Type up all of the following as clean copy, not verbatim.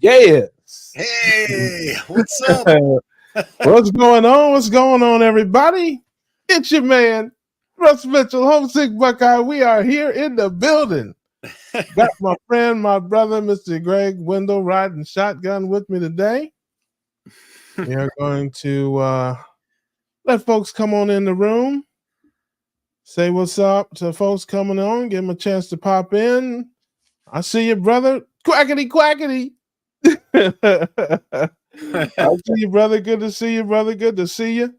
Yes. Hey, what's up? What's going on? What's going on, everybody? It's your man, Russ Mitchell, Homesick Buckeye. We are here in the building. Got my friend, my brother, Mr. Greg Wendell, riding shotgun with me today. We are going to let folks come on in the room, say what's up to folks coming on, give them a chance to pop in. I see you, brother. Quackity, quackity. I see you, brother. Good to see you, brother. Good to see you.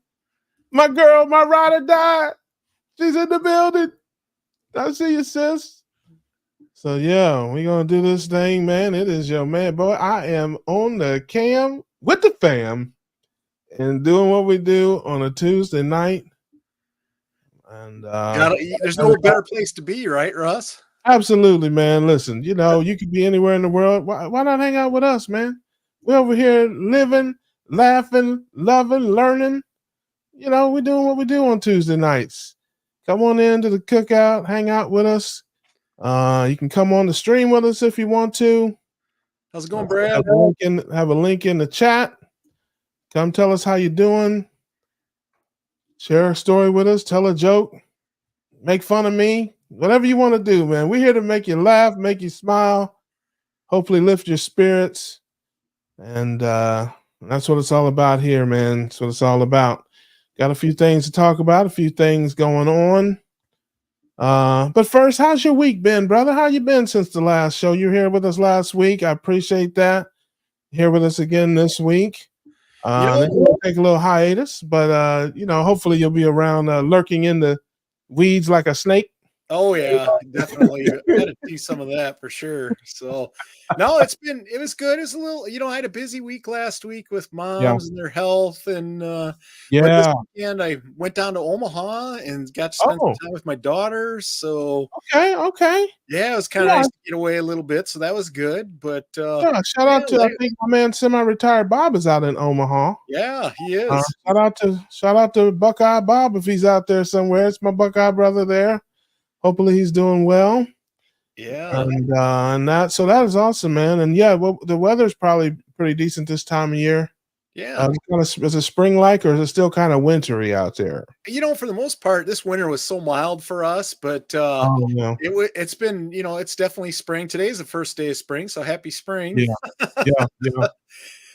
My girl, my ride or die. She's in the building. I see you, sis. So yeah, we're gonna do this thing, man. It is your man, boy. I am on the cam with the fam and doing what we do on a Tuesday night. And There's no better place to be, right, Russ? absolutely, man. Listen, you could be anywhere in the world. Why not hang out with us, man? We're over here living, laughing, loving, learning. We're doing what we do on Tuesday nights. Come on into the Cookout, hang out with us. You can come on the stream with us if you want to. How's it going, Brad? Have a link in the chat. Come tell us how you're doing. Share a story with us. Tell a joke. Make fun of me. Whatever you want to do, man. We're here to make you laugh, make you smile, hopefully lift your spirits. And that's what it's all about here, man. That's what it's all about. Got a few things to talk about, a few things going on. But first, how's your week been, brother? How you been since the last show? You were here with us last week. I appreciate that. Here with us again this week. We'll take a little hiatus, but hopefully you'll be around lurking in the weeds like a snake. Oh yeah, definitely. Had to see some of that for sure. So no, it was good. It was a little, I had a busy week last week with moms and their health. And but this weekend I went down to Omaha and got to spend some time with my daughters. So okay. Yeah, it was kind of nice to get away a little bit. So that was good. But shout out to I think my man semi-retired Bob is out in Omaha. Yeah, he is. Shout out to Buckeye Bob if he's out there somewhere. It's my Buckeye brother there. Hopefully he's doing well. Yeah. And so that is awesome, man. And yeah, well, the weather's probably pretty decent this time of year. Yeah. Is it spring-like or is it still kind of wintry out there? For the most part, this winter was so mild for us, but it's been, it's definitely spring. Today's the first day of spring, so happy spring. Yeah.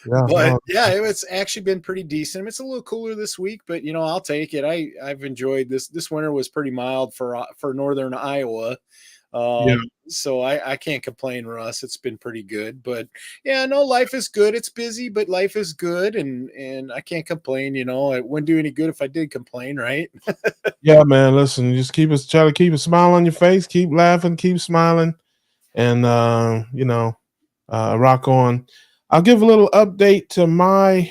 But it's actually been pretty decent. It's a little cooler this week, but I'll take it. I've enjoyed this. This winter was pretty mild for northern Iowa. So I can't complain, Russ. It's been pretty good. But life is good. It's busy, but life is good, and I can't complain. It wouldn't do any good if I did complain, right? Yeah, man. Listen, just try to keep a smile on your face, keep laughing, keep smiling, and rock on. I'll give a little update to my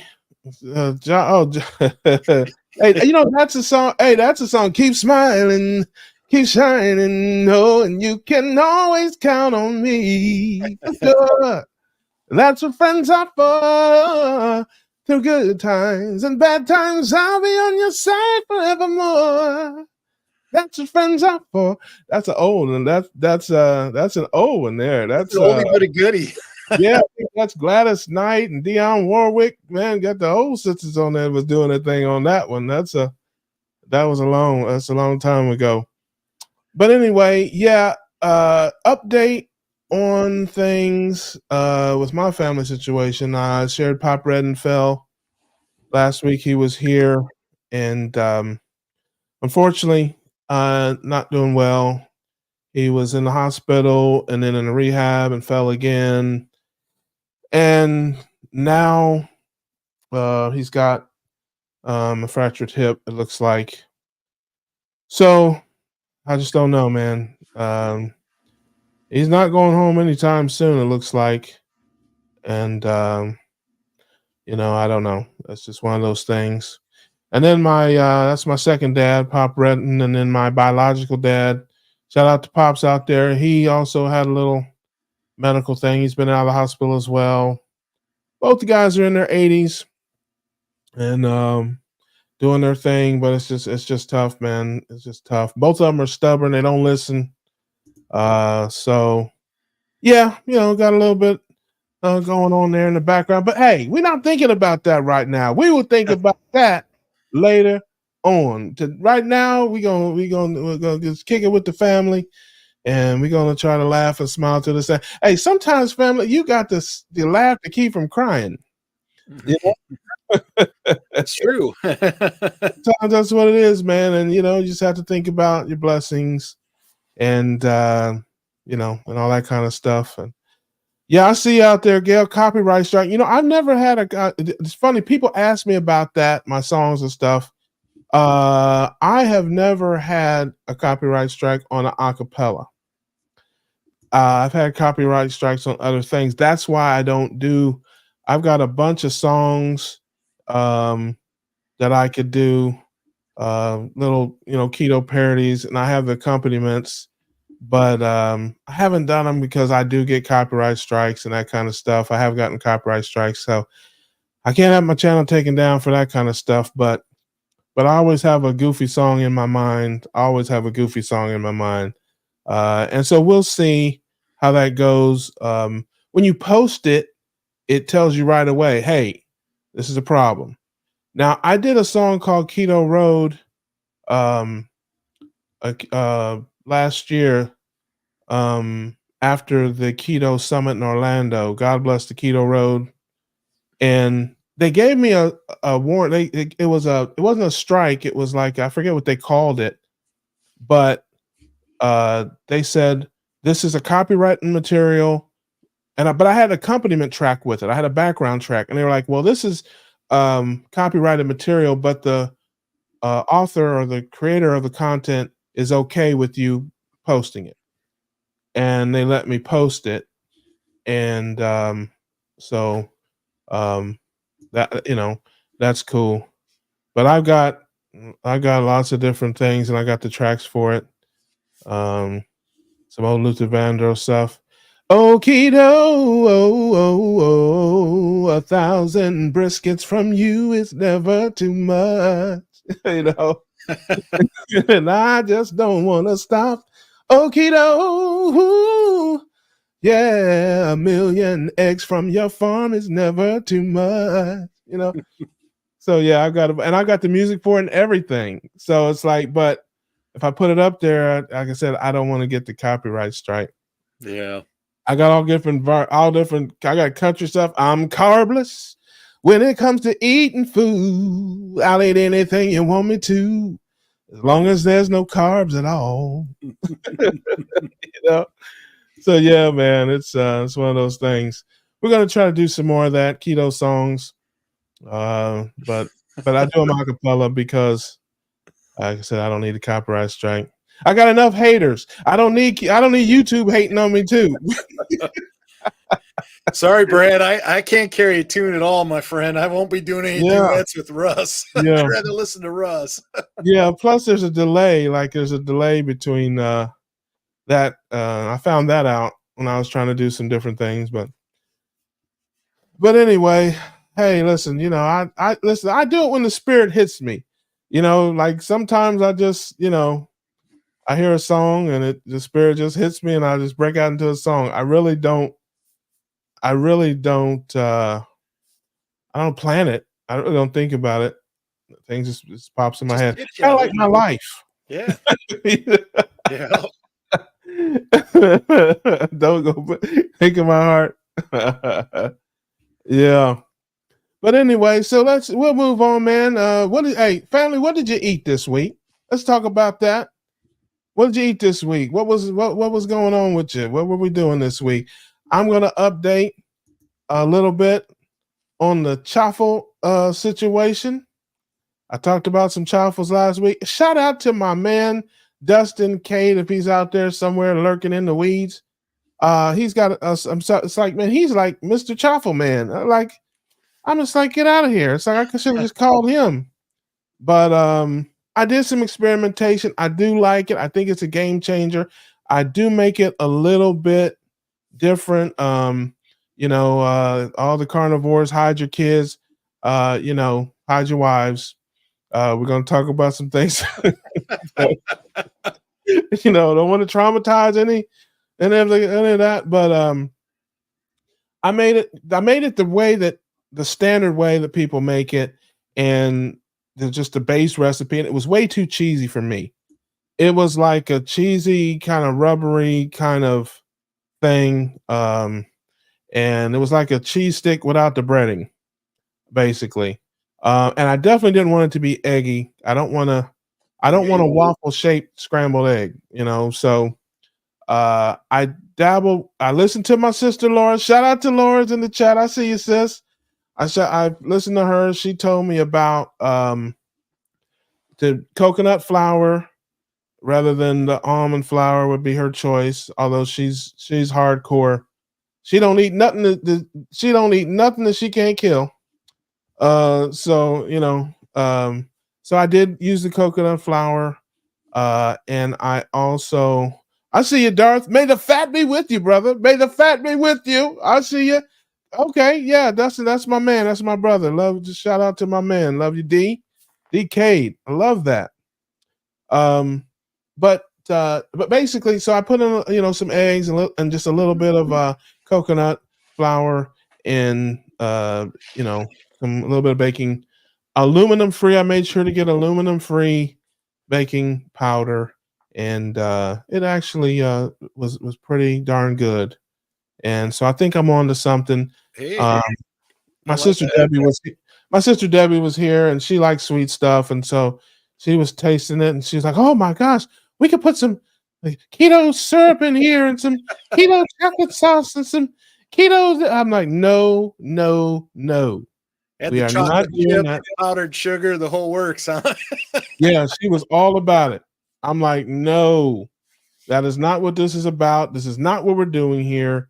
hey, that's a song. Hey, that's a song. Keep smiling, keep shining, no, and you can always count on me. Good. That's what friends are for. Through good times and bad times, I'll be on your side forevermore. That's what friends are for. That's an old, and that's an old one there. That's an oldie but a goodie. Yeah, I think that's Gladys Knight and Dionne Warwick. Man, got the old sisters on there was doing a thing on that one. That's a long time ago. But anyway, update on things with my family situation. I shared Pop Redenfell last week. He was here, and unfortunately, not doing well. He was in the hospital and then in a rehab and fell again. And now he's got a fractured hip, it looks like. So I just don't know, man. He's not going home anytime soon, it looks like. And, I don't know. That's just one of those things. And then that's my second dad, Pop Redden, and then my biological dad. Shout out to Pops out there. He also had a little medical thing. He's been out of the hospital as well. Both the guys are in their 80s and doing their thing, but it's just tough, man. It's just tough. Both of them are stubborn. They don't listen. So yeah, got a little bit going on there in the background. But hey, we're not thinking about that right now. We will think about that later on. Right now, we're gonna just kick it with the family, and we're gonna try to laugh and smile to the side. Hey, sometimes family, you got to laugh to keep from crying. You know? It's true. Sometimes that's what it is, man. And you just have to think about your blessings and and all that kind of stuff. And yeah, I see out there, Gail, copyright strike. I've never had it's funny, people ask me about that, my songs and stuff. I have never had a copyright strike on an acapella. I've had copyright strikes on other things. That's why I've got a bunch of songs that I could do, little, keto parodies, and I have the accompaniments, but I haven't done them because I do get copyright strikes and that kind of stuff. I have gotten copyright strikes, so I can't have my channel taken down for that kind of stuff. But I always have a goofy song in my mind. I always have a goofy song in my mind, and so we'll see how that goes. When you post it, it tells you right away, "Hey, this is a problem." Now, I did a song called Keto Road last year, after the Keto Summit in Orlando. God bless the Keto Road. And they gave me a warrant. It wasn't a strike. It was like, I forget what they called it, but they said this is a copyrighted material, but I had an accompaniment track with it. I had a background track, and they were like, "Well, this is copyrighted material, but the author or the creator of the content is okay with you posting it," and they let me post it, and so that that's cool. But I got lots of different things, and I got the tracks for it. Some old Luther Vandross stuff. Oh, keto, oh, 1,000 briskets from you is never too much, and I just don't want to stop. Oh, keto, yeah, 1,000,000 eggs from your farm is never too much. So yeah, I got the music for it and everything. So it's like, but if I put it up there, like I said, I don't want to get the copyright strike. Yeah. I got all different. I got country stuff. I'm carbless. When it comes to eating food, I'll eat anything you want me to, as long as there's no carbs at all. So yeah, man, it's one of those things. We're gonna try to do some more of that keto songs, but I do them a cappella because, like I said, I don't need a copyright strike. I got enough haters. I don't need YouTube hating on me too. Sorry, Brad. I can't carry a tune at all, my friend. I won't be doing any duets with Russ. Yeah. I'd rather listen to Russ. Yeah. Plus, there's a delay. Like, there's a delay between that. I found that out when I was trying to do some different things, but anyway, hey, listen. I listen. I do it when the spirit hits me. Like sometimes I just, I hear a song and the spirit just hits me, and I just break out into a song. I really don't. I don't plan it. I really don't think about it. Things just pops in my head. Kind of like my life. Yeah. Yeah. Don't go think of my heart. Yeah. But anyway, so we'll move on, man. Hey, family, what did you eat this week? Let's talk about that. What did you eat this week? What was going on with you? What were we doing this week? I'm gonna update a little bit on the chaffle situation. I talked about some chaffles last week. Shout out to my man Dustin Cade, if he's out there somewhere lurking in the weeds. He's got it's like, man, he's like Mr. Chaffle Man. I'm just like, get out of here. It's like I should have just called him. But I did some experimentation. I do like it. I think it's a game changer. I do make it a little bit different. All the carnivores, hide your kids, hide your wives. We're gonna talk about some things. Don't want to traumatize any of that, but I made it the way that the standard way that people make it, and just the base recipe, and it was way too cheesy for me. It was like a cheesy, kind of rubbery kind of thing, and it was like a cheese stick without the breading, basically. And I definitely didn't want it to be eggy. I don't want a waffle shaped scrambled egg, So I listened to my sister Laura. Shout out to Laura's in the chat. I see you, sis. I listened to her. She told me about the coconut flour rather than the almond flour would be her choice. Although she's hardcore. She don't eat nothing she don't eat nothing that she can't kill. So so I did use the coconut flour. And I see you, Darth. May the fat be with you, brother. May the fat be with you. I see you. Okay, yeah, that's my man. That's my brother. Love. Just shout out to my man. Love you, D Cade. I love that. But basically, so I put in some eggs and just a little bit of coconut flour and some a little bit of baking. Aluminum free. I made sure to get aluminum free baking powder, and it actually was pretty darn good. And so I think I'm on to something. Hey, my sister Debbie was here, and she likes sweet stuff, and so she was tasting it, and she was like, "Oh my gosh, we could put some keto syrup in here and some keto chocolate sauce and some keto." I'm like, no, no, no. Add We the are not chocolate doing chip, that. powdered sugar, the whole works, huh? Yeah, she was all about it. I'm like, no, that is not what this is about. This is not what we're doing here.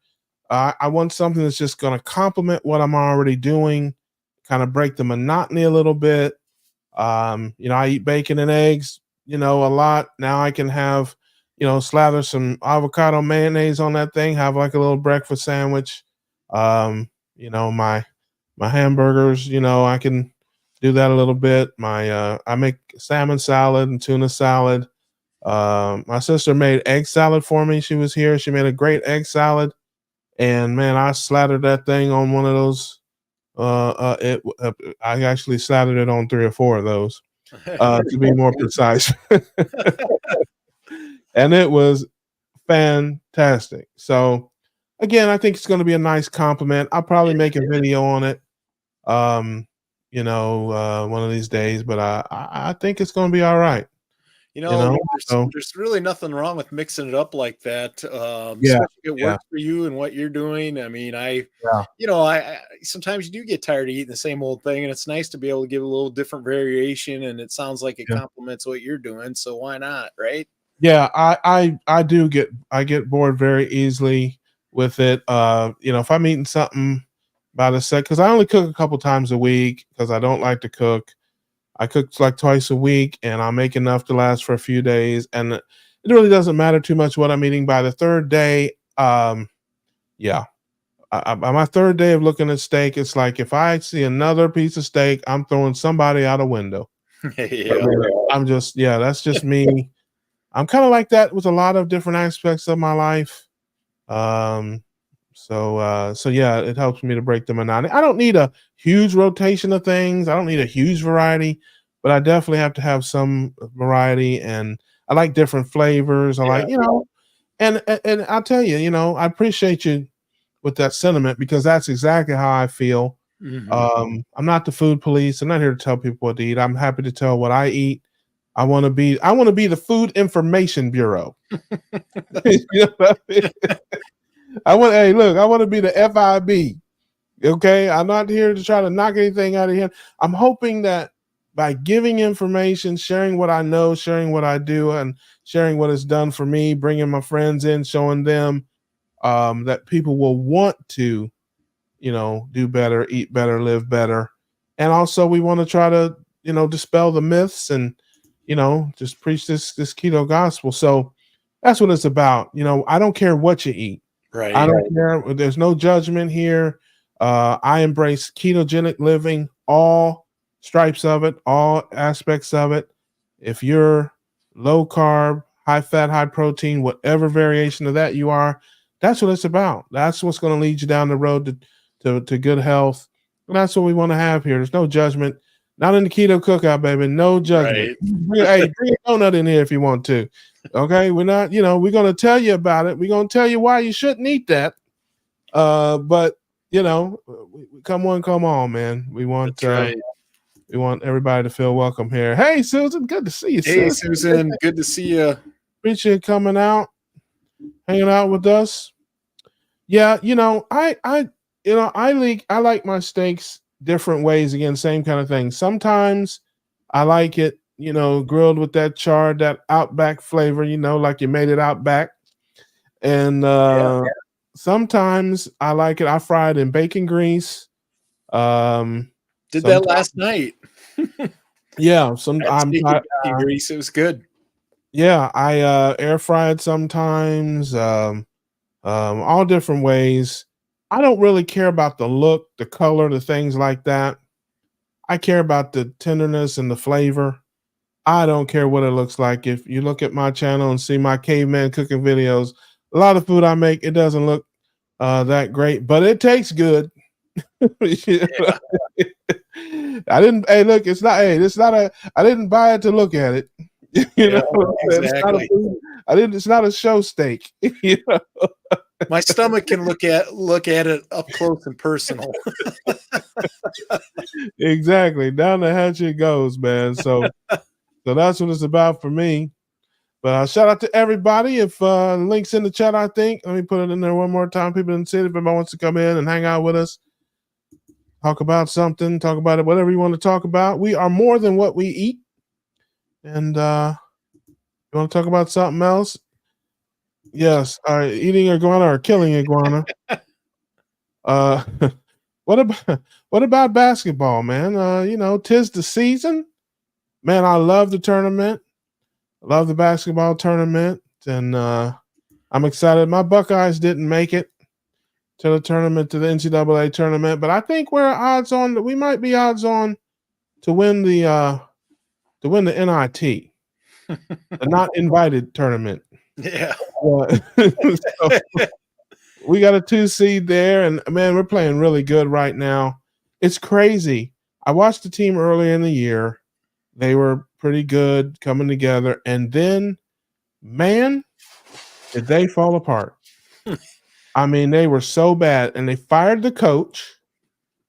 I want something that's just going to complement what I'm already doing, kind of break the monotony a little bit. I eat bacon and eggs, a lot. Now I can have, slather some avocado mayonnaise on that thing, have like a little breakfast sandwich. My hamburgers, I can do that a little bit. I make salmon salad and tuna salad. My sister made egg salad for me. She was here. She made a great egg salad, and man, I slathered that thing on one of those. I actually slathered it on 3 or 4 of those, to be more precise, and it was fantastic. So, again, I think it's going to be a nice compliment. I'll probably make a video on it, one of these days, but I think it's going to be all right. There's really nothing wrong with mixing it up like that. Yeah, Especially if it works for you and what you're doing. I mean, I sometimes you do get tired of eating the same old thing, and it's nice to be able to give a little different variation. And it sounds like it complements what you're doing, so why not, right? Yeah, I get bored very easily with it. If I'm eating something by the set, because I only cook a couple times a week because I don't like to cook. I cook like twice a week, and I'll make enough to last for a few days. And it really doesn't matter too much what I'm eating by the third day. Yeah, by my third day of looking at steak, it's like if I see another piece of steak, I'm throwing somebody out a window. That's just me. I'm kind of like that with a lot of different aspects of my life. So yeah, it helps me to break the monotony. I don't need a huge rotation of things. I don't need a huge variety, but I definitely have to have some variety. And I like different flavors. I like, and I'll tell you, I appreciate you with that sentiment because that's exactly how I feel. Mm-hmm. I'm not the food police. I'm not here to tell people what to eat. I'm happy to tell what I eat. I want to be the Food Information Bureau. I want to be the FIB. Okay. I'm not here to try to knock anything out of here. I'm hoping that by giving information, sharing what I know, sharing what I do, and sharing what it's done for me, bringing my friends in, showing them that people will want to, do better, eat better, live better. And also we want to try to, dispel the myths and, just preach this keto gospel. So that's what it's about. I don't care what you eat. Right. I don't care. There's no judgment here. I embrace ketogenic living, all stripes of it, all aspects of it. If you're low carb, high fat, high protein, whatever variation of that you are, That's what it's about. That's what's going to lead you down the road to good health. And that's what we want to have here. There's no judgment. Not in the keto cookout, baby. No judgment. Right. Hey, bring a donut in here if you want to. Okay, we're not. We're going to tell you about it. We're going to tell you why you shouldn't eat that. But come on, man. We want we want everybody to feel welcome here. Hey, Susan, good to see you. Hey, Susan, good to see you. Appreciate you coming out, hanging out with us. Yeah, I like my steaks different ways. Again, same kind of thing. Sometimes I like it, grilled with that charred, that Outback flavor, like you made it Outback. And sometimes I like it. I fry it in bacon grease. Did that last night. Yeah, bacon grease. It was good. Yeah, I air fry it sometimes. All different ways. I don't really care about the look, the color, the things like that. I care about the tenderness and the flavor. I don't care what it looks like. If you look at my channel and see my caveman cooking videos, a lot of food I make, it doesn't look that great, but it tastes good. I didn't. Hey, look, it's not. Hey, it's not a. I didn't buy it to look at it. Exactly. It's not a show steak. My stomach can look at it up close and personal. Exactly. Down the hatch it goes, man. So that's what it's about for me. But shout out to everybody. If links in the chat, I think. Let me put it in there one more time. People didn't see it. If anybody wants to come in and hang out with us, talk about something, talk about it, whatever you want to talk about. We are more than what we eat. And you want to talk about something else? Yes, eating iguana or killing iguana. What about basketball, man? 'Tis the season. Man, I love the tournament. I love the basketball tournament, and I'm excited. My Buckeyes didn't make it to the tournament, to the NCAA tournament, but I think we might be odds on to win the NIT, the not invited tournament. Yeah. So, we got a 2 seed there, and man, we're playing really good right now. It's crazy. I watched the team earlier in the year. They were pretty good coming together, and then, man, did they fall apart. I mean, they were so bad, and they fired the coach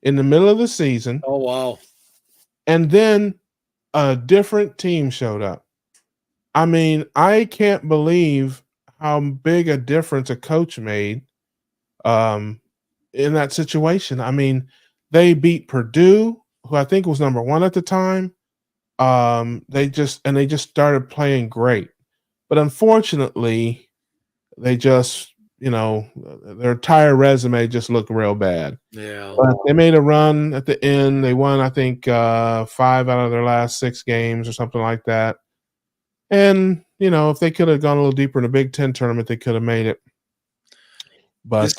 in the middle of the season. Oh, wow. And then a different team showed up. I mean, I can't believe how big a difference a coach made in that situation. I mean, they beat Purdue, who I think was number 1 at the time. They just started playing great. But unfortunately, they just, their entire resume just looked real bad. Yeah. But they made a run at the end. They won, I think, 5 out of their last 6 games or something like that. And, if they could have gone a little deeper in the Big Ten tournament, they could have made it. But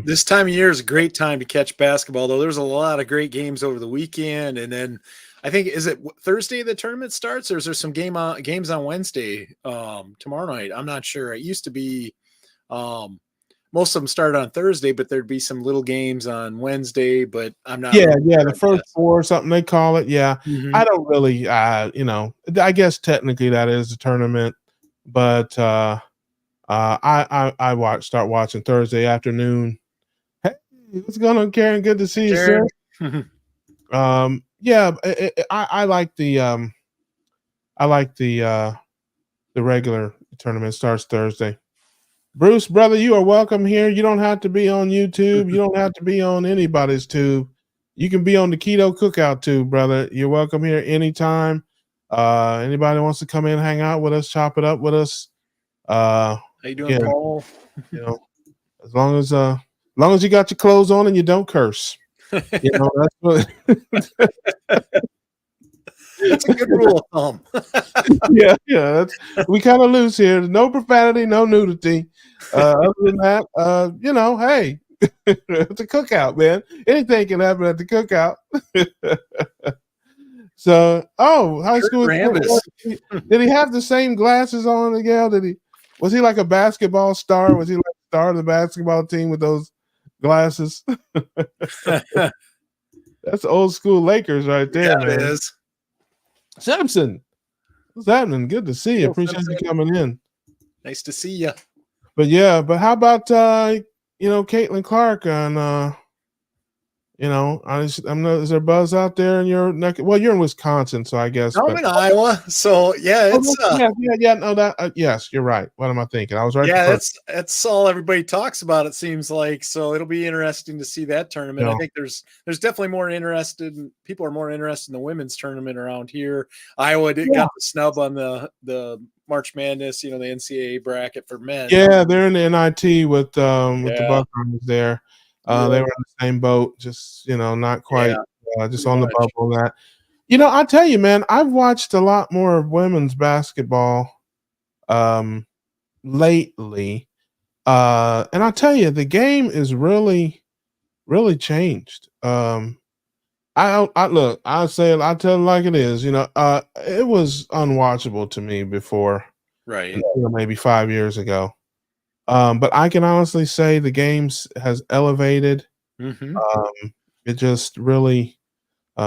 this time of year is a great time to catch basketball, though. There's a lot of great games over the weekend. And then I think, is it Thursday the tournament starts, or is there some games on Wednesday tomorrow night? I'm not sure. It used to be most of them started on Thursday, but there'd be some little games on Wednesday, but I'm not. Yeah, the first 4 or something they call it. Yeah. Mm-hmm. I don't really, I guess technically that is the tournament, but I start watching Thursday afternoon. Hey, what's going on, Karen? Good to see you, sir. Yeah, I like the regular tournament starts Thursday. Bruce, brother, you are welcome here. You don't have to be on YouTube. You don't have to be on anybody's tube. You can be on the Keto Cookout tube, brother. You're welcome here anytime. Anybody wants to come in, hang out with us, chop it up with us. How you doing, Paul? As long as you got your clothes on and you don't curse. That's what that's a good rule of thumb. yeah. We kind of loose here. No profanity, no nudity. Other than that, hey, it's a cookout, man. Anything can happen at the cookout. So, high school. Did he have the same glasses on, Miguel? Was he like a basketball star? Was he like star of the basketball team with those glasses. That's old school Lakers right there, Yeah, it man. is. Simpson, what's happening? Good to see you. Neil Appreciate you Simpson. coming in. Nice to see you. But yeah, but how about Caitlin Clark on I'm not, is there buzz out there in your neck? Well, you're in Wisconsin, so I guess. I'm But in Iowa, so yeah, it's yeah. No, that yes, you're right. What am I thinking? I was right. yeah, that's all everybody talks about. It seems like so it'll be interesting to see that tournament. Yeah. I think there's definitely more interested. People are more interested in the women's tournament around here. Iowa got the snub on the March Madness, the NCAA bracket for men. Yeah, they're in the NIT with the Buckeyes there. They were in the same boat, just not quite, just on the bubble. That I tell you, man, I've watched a lot more of women's basketball lately, and I tell you, the game is really, really changed. I say it, I tell it like it is. It was unwatchable to me before, right? Maybe 5 years ago. But I can honestly say the games has elevated. Mm-hmm. It just really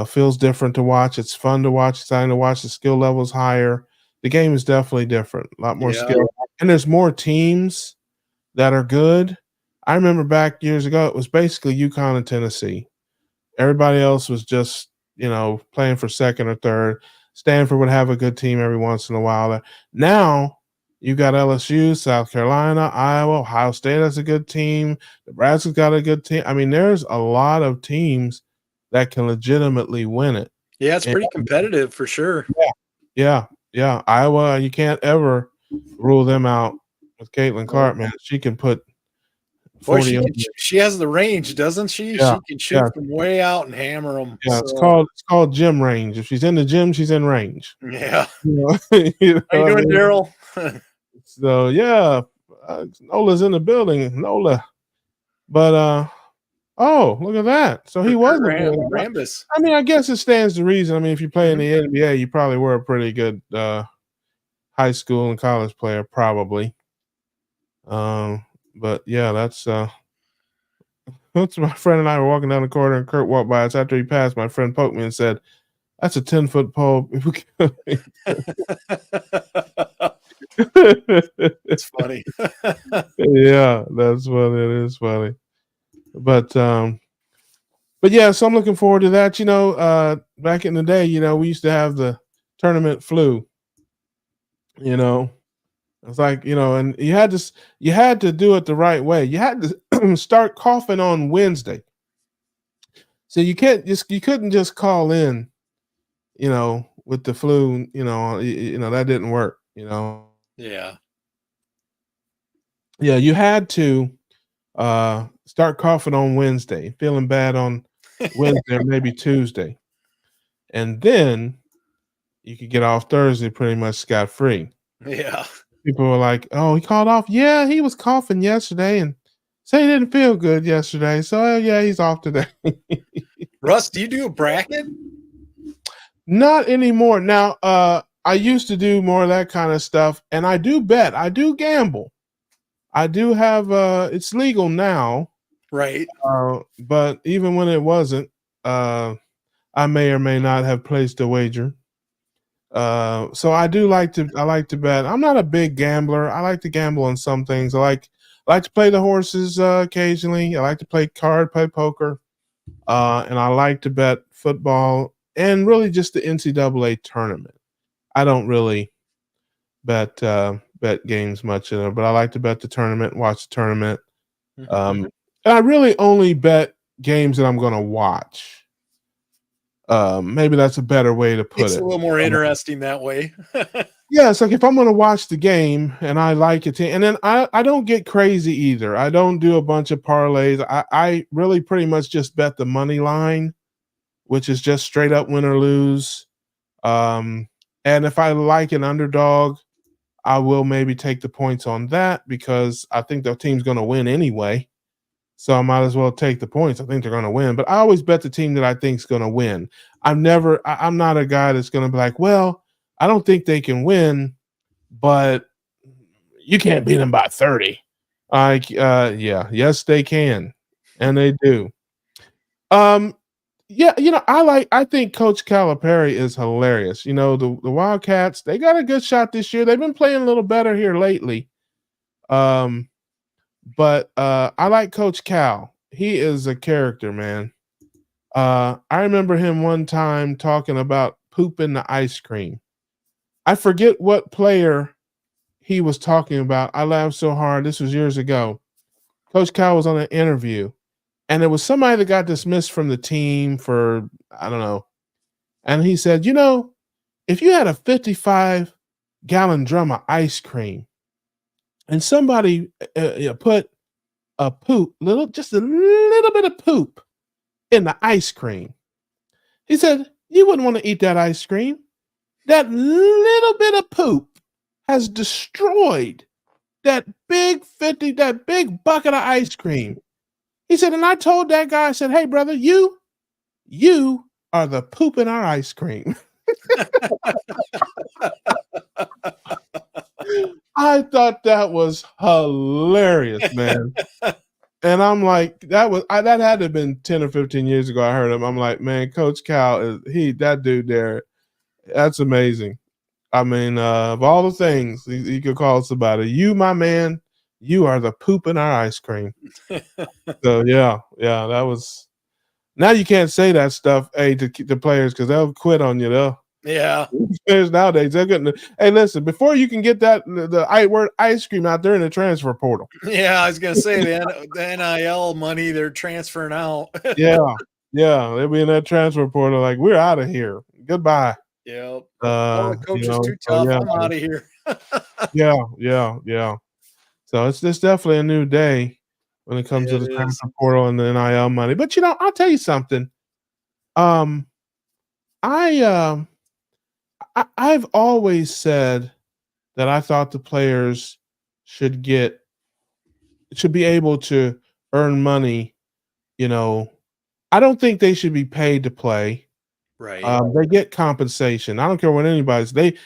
feels different to watch. It's fun to watch, exciting to watch. The skill level's higher. The game is definitely different. A lot more skill, and there's more teams that are good. I remember back years ago, it was basically UConn and Tennessee. Everybody else was just playing for second or third. Stanford would have a good team every once in a while. Now you got LSU, South Carolina, Iowa, Ohio State has a good team. Nebraska's got a good team. I mean, there's a lot of teams that can legitimately win it. Yeah, it's pretty competitive for sure. Yeah. Iowa, you can't ever rule them out with Caitlin Clark, man. She can put 40. Boy, she has the range, doesn't she? Yeah, she can shoot from way out and hammer them. Yeah, so. It's called gym range. If she's in the gym, she's in range. Yeah. How you doing, Daryl? So yeah, Nola's in the building. Nola, but oh, look at that. So he wasn't Rambus. I mean, I guess it stands to reason. I mean, if you play in the NBA, you probably were a pretty good high school and college player, probably. But yeah, that's my friend and I were walking down the corridor, and Kurt walked by us. After he passed, my friend poked me and said, "That's a 10-foot pole." It's funny. Yeah, that's what it is funny. But yeah, so I'm looking forward to that. Back in the day, we used to have the tournament flu. It's like, and you had to do it the right way. You had to start coughing on Wednesday. So you couldn't just call in, with the flu, that didn't work, Yeah. Yeah, you had to start coughing on Wednesday, feeling bad on Wednesday or maybe Tuesday. And then you could get off Thursday pretty much scot-free. Yeah. People were like, "Oh, he called off." Yeah, he was coughing yesterday and said he didn't feel good yesterday. So yeah, he's off today. Russ, do you do a bracket? Not anymore. Now, I used to do more of that kind of stuff, and I do bet. I do gamble. I do have it's legal now. Right. But even when it wasn't, I may or may not have placed a wager. So I like to bet. I'm not a big gambler. I like to gamble on some things. I like to play the horses occasionally. I like to play poker. And I like to bet football and really just the NCAA tournament. I don't really bet games much in it, but I like to bet the tournament, watch the tournament. And I really only bet games that I'm going to watch. Maybe that's a better way to put it. It's a little more interesting that way. Yeah, it's like if I'm going to watch the game and I like it, and then I don't get crazy either. I don't do a bunch of parlays. I really pretty much just bet the money line, which is just straight up win or lose. And if I like an underdog, I will maybe take the points on that because I think the team's going to win anyway. So I might as well take the points. I think they're going to win. But I always bet the team that I think is going to win. I'm not a guy that's going to be like, well, I don't think they can win, but you can't beat them by 30. Yes, they can, and they do. Um, yeah, I think Coach Calipari is hilarious. The Wildcats, they got a good shot this year. They've been playing a little better here lately. Um, but I like Coach Cal. He is a character, man. I remember him one time talking about poop in the ice cream. I forget what player he was talking about. I laughed so hard. This was years ago. Coach Cal was on an interview, and it was somebody that got dismissed from the team for, I don't know. And he said, if you had a 55-gallon drum of ice cream and somebody put just a little bit of poop in the ice cream, he said, you wouldn't want to eat that ice cream. That little bit of poop has destroyed that that big bucket of ice cream. He said, and I told that guy, I said, hey, brother, you are the poop in our ice cream. I thought that was hilarious, man. And I'm like, that had to have been 10 or 15 years ago. I heard him. I'm like, man, Coach Cal that dude there. That's amazing. I mean, of all the things he could call somebody, you, my man, you are the poop in our ice cream. So yeah, that was. Now you can't say that stuff, to players because they'll quit on you. Yeah. Players nowadays, they're getting. Hey, listen, before you can get the word ice cream out there in the transfer portal. Yeah, I was gonna say the NIL money they're transferring out. Yeah, they'll be in that transfer portal like we're out of here. Goodbye. Yep. The coach is too So tough. I'm out of here. yeah. So it's definitely a new day when it comes to the transfer portal and the NIL money. But I'll tell you something. I've always said that I thought the players should be able to earn money. I don't think they should be paid to play. Right. They get compensation. I don't care what anybody's. They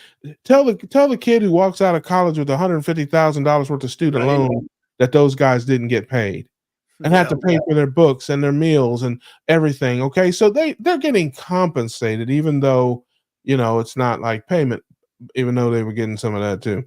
tell the kid who walks out of college with $150,000 worth of student loan that those guys didn't get paid and have to pay for their books and their meals and everything. Okay, so they're getting compensated, even though it's not like payment, even though they were getting some of that too.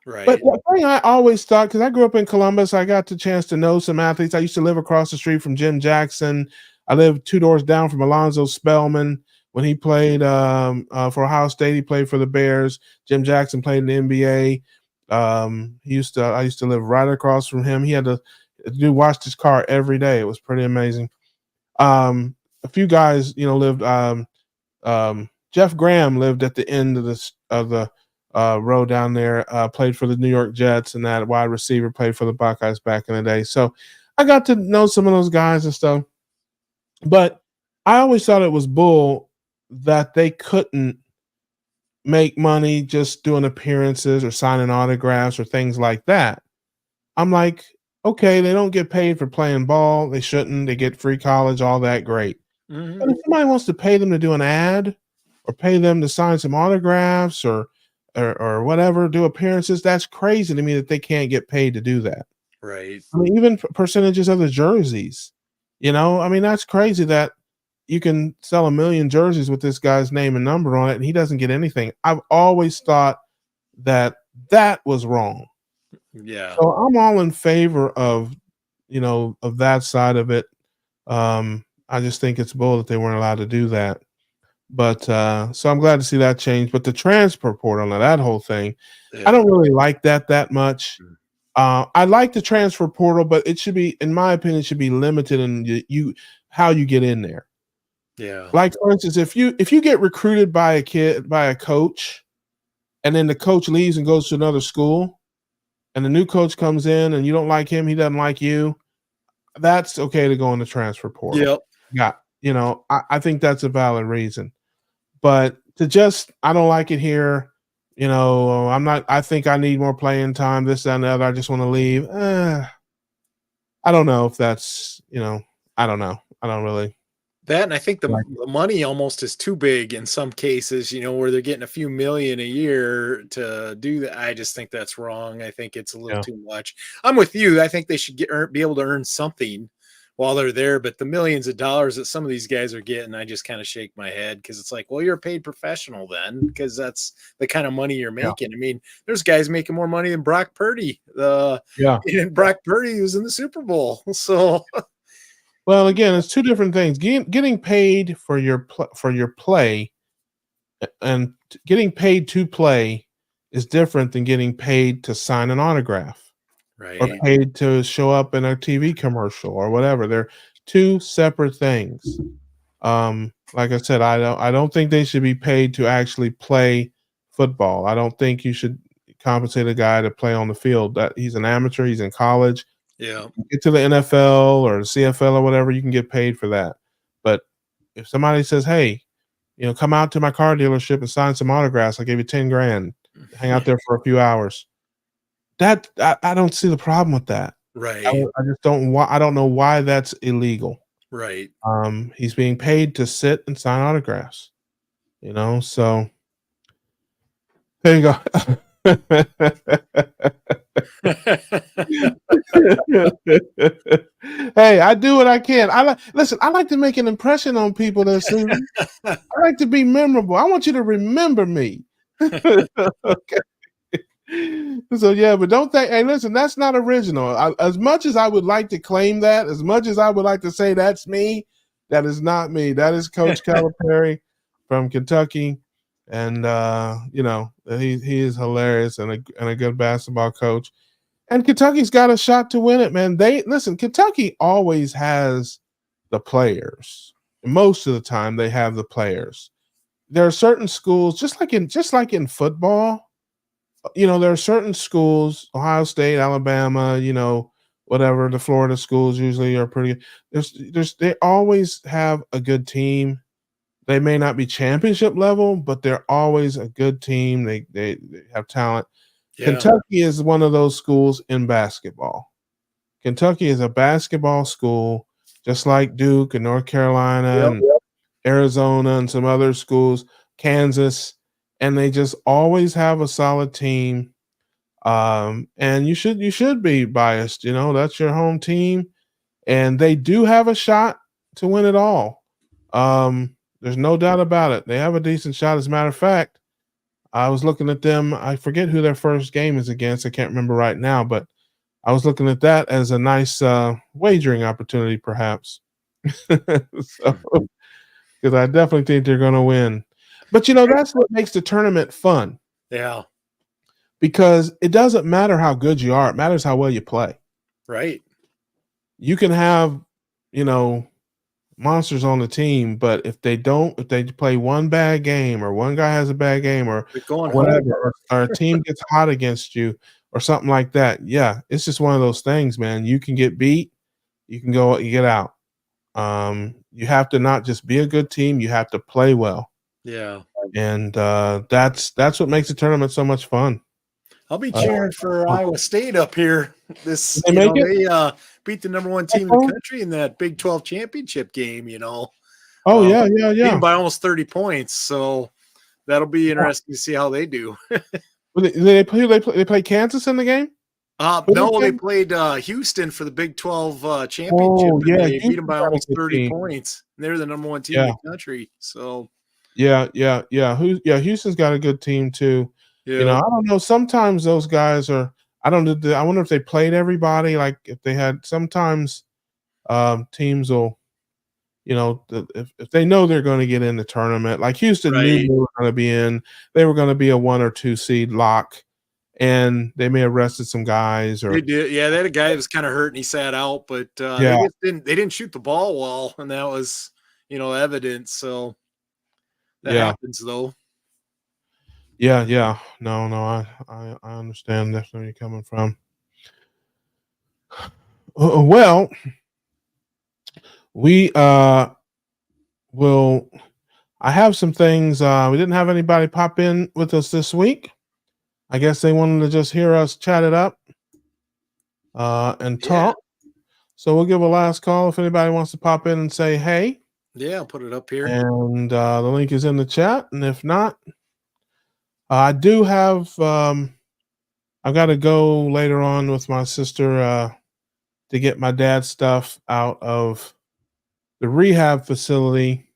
Right. But the thing I always thought, because I grew up in Columbus, I got the chance to know some athletes. I used to live across the street from Jim Jackson. I lived 2 doors down from Alonzo Spellman. When he played for Ohio State, he played for the Bears. Jim Jackson played in the NBA. I used to live right across from him. He had to washed his car every day. It was pretty amazing. A few guys, lived. Jeff Graham lived at the end of the row down there. Played for the New York Jets, and that wide receiver played for the Buckeyes back in the day. So I got to know some of those guys and stuff. But I always thought it was bull that they couldn't make money just doing appearances or signing autographs or things like that. I'm like, okay, they don't get paid for playing ball. They shouldn't. They get free college, all that, great. Mm-hmm. But if somebody wants to pay them to do an ad or pay them to sign some autographs or whatever, do appearances, that's crazy to me that they can't get paid to do that. Right. I mean, even percentages of the jerseys, I mean, that's crazy that you can sell 1 million jerseys with this guy's name and number on it, and he doesn't get anything. I've always thought that was wrong. Yeah. So I'm all in favor of, of that side of it. I just think it's bull that they weren't allowed to do that. But so I'm glad to see that change. But the transfer portal, now that whole thing, I don't really like that much. I like the transfer portal, but it should be, in my opinion, should be limited in how you get in there. Yeah. Like, for instance, if you get recruited by a coach, and then the coach leaves and goes to another school, and the new coach comes in and you don't like him, he doesn't like you, that's okay to go in the transfer portal. Yep. Yeah. I think that's a valid reason. But I don't like it here. I think I need more playing time, this, that, and the other. I just want to leave. I don't know if that's, I don't know. I don't really. That, and I think Like, the money almost is too big in some cases, where they're getting a few million a year to do that. I just think that's wrong. I think it's a little yeah, too much. I'm with you. I think they should be able to earn something while they're there, but the millions of dollars that some of these guys are getting, I just kind of shake my head because it's like, well, you're a paid professional then, because that's the kind of money you're yeah, making. I mean, there's guys making more money than Brock Purdy. yeah. And Brock Purdy was in the Super Bowl, so Well, again, it's two different things. Getting paid for your play and getting paid to play is different than getting paid to sign an autograph or right. paid to show up in a TV commercial or whatever. They're two separate things. Like I said, I don't think they should be paid to actually play football. I don't think you should compensate a guy to play on the field. That he's an amateur, he's in college. Yeah. Get to the NFL or the CFL or whatever, you can get paid for that. But if somebody says, "Hey, come out to my car dealership and sign some autographs. I'll give you 10 grand. Hang out there for a few hours." That I don't see the problem with that. Right. I just don't I don't know why that's illegal. Right. He's being paid to sit and sign autographs, so there you go. Hey, I do what I can. Listen, I like to make an impression on people this season. I like to be memorable. I want you to remember me. Okay. So yeah, but don't think. Hey, listen, that's not original. As much as I would like to claim that, as much as I would like to say that's me, that is not me. That is Coach Calipari from Kentucky, and he is hilarious and a good basketball coach. And Kentucky's got a shot to win it, man. Kentucky always has the players. Most of the time, they have the players. There are certain schools, just like in football. There are certain schools, Ohio State, Alabama, whatever, the Florida schools usually are pretty good. They always have a good team. They may not be championship level, but they're always a good team. They have talent. Yeah. Kentucky is one of those schools in basketball. Kentucky is a basketball school, just like Duke and North Carolina and Arizona and some other schools, Kansas, and they just always have a solid team. And you should be biased. That's your home team, and they do have a shot to win it all. There's no doubt about it. They have a decent shot. As a matter of fact, I was looking at them. I forget who their first game is against. I can't remember right now, but I was looking at that as a nice wagering opportunity, perhaps. So, because I definitely think they're going to win. But that's what makes the tournament fun. Yeah. Because it doesn't matter how good you are; it matters how well you play. Right. You can have, monsters on the team, but if they play one bad game, or one guy has a bad game, or whatever, or a team gets hot against you, or something like that, yeah, it's just one of those things, man. You can get beat, you can get out. You have to not just be a good team; you have to play well. Yeah. And that's what makes the tournament so much fun. I'll be cheering for Iowa State up here. They beat the number one team in the country in that Big 12 championship game. Oh yeah. Beaten by almost 30 points. So that'll be interesting to see how they do. They play Kansas in the game? No, they played Houston for the Big 12 championship. Oh, yeah, they beat them by almost 30 points. They're the number one team in the country. So yeah. Houston's got a good team too. Yeah. I don't know. Sometimes those guys are. I don't know. I wonder if they played everybody. Like if they had. Sometimes teams will. If they know they're going to get in the tournament, like Houston knew they were going to be in. They were going to be a 1 or 2 seed lock, and they may have rested some guys. Or they did. Yeah, they had a guy that was kind of hurt and he sat out, but they didn't shoot the ball well, and that was evidence. So that happens though. Yeah. No, I understand definitely where you're coming from. Well, we will. I have some things. We didn't have anybody pop in with us this week. I guess they wanted to just hear us chat it up and talk. So we'll give a last call if anybody wants to pop in and say hey. Yeah, I'll put it up here. And the link is in the chat. And if not, I do have. I've got to go later on with my sister to get my dad's stuff out of the rehab facility.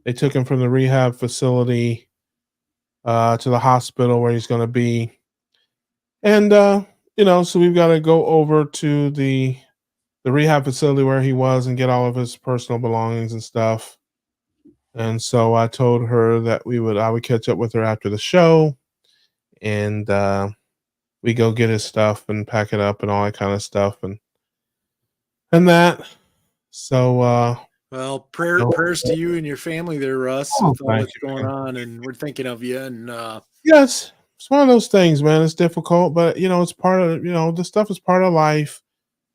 They took him from the rehab facility to the hospital where he's going to be, and so we've got to go over to the rehab facility where he was and get all of his personal belongings and stuff. And so I told her that I would catch up with her after the show, and we go get his stuff and pack it up and all that kind of stuff and that. So well, prayers to you and your family there, Russ, with all that's going on, and we're thinking of you. And yes, it's one of those things, man. It's difficult, but it's part of this stuff is part of life.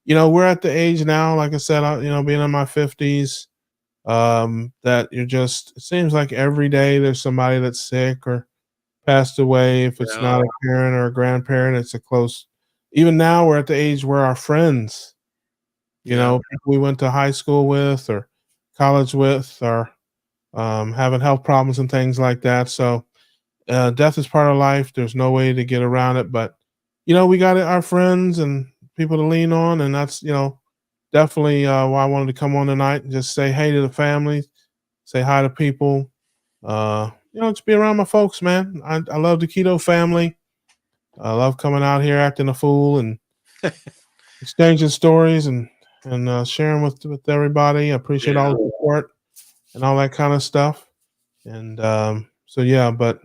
We're at the age now, like I said, being in my 50s, that it seems like every day there's somebody that's sick or passed away. If it's not a parent or a grandparent, it's a close. Even now, we're at the age where our friends, people we went to high school with or college with, are having health problems and things like that. So death is part of life. There's no way to get around it. But we got our friends and people to lean on, and that's definitely why I wanted to come on tonight and just say hey to the family, say hi to people. Just be around my folks, man. I love the Keto family. I love coming out here acting a fool and exchanging stories and sharing with everybody. I appreciate all the support and all that kind of stuff. And but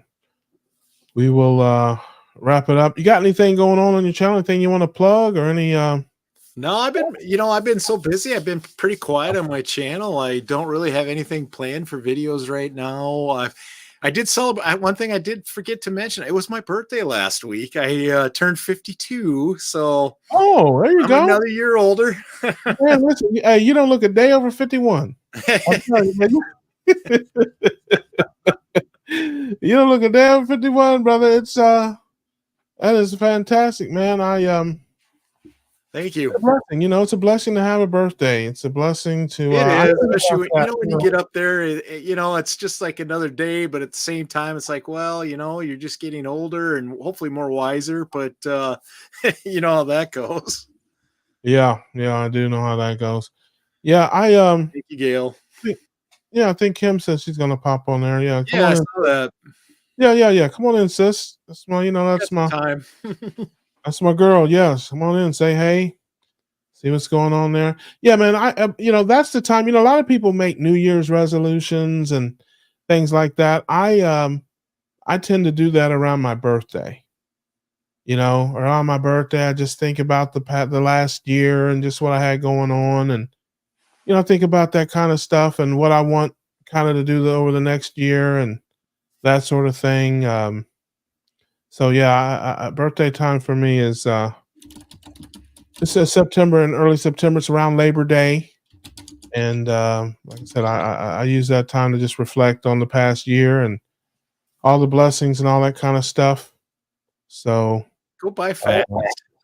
we will wrap it up. You got anything going on your channel? Anything you want to plug or any? No, I've been so busy. I've been pretty quiet on my channel. I don't really have anything planned for videos right now. I did celebrate. One thing I did forget to mention, it was my birthday last week. I turned 52, so there you go. Another year older. Man, listen, you don't look a day over 51. I'll tell you, man. You don't look a day over 51, brother. It's that is fantastic, man. Thank you. It's a blessing. It's a blessing to have a birthday. It's a blessing to. It is, especially when you get up there. It's just like another day, but at the same time, it's like, well, you're just getting older and hopefully more wiser. But you know how that goes. Yeah, I do know how that goes. Yeah, Thank you, Gail. I think Kim says she's gonna pop on there. Yeah, come on I saw that. Yeah. Come on in, sis. That's my, that's my time. That's my girl. Yes, come on in, say hey, see what's going on there. Yeah, man. That's the time. A lot of people make New Year's resolutions and things like that. I tend to do that around my birthday. Around my birthday, I just think about the last year and just what I had going on, and think about that kind of stuff and what I want kind of to do over the next year and that sort of thing. So yeah, birthday time for me is it's September and early September. It's around Labor Day, and like I said, I use that time to just reflect on the past year and all the blessings and all that kind of stuff. So go by fast.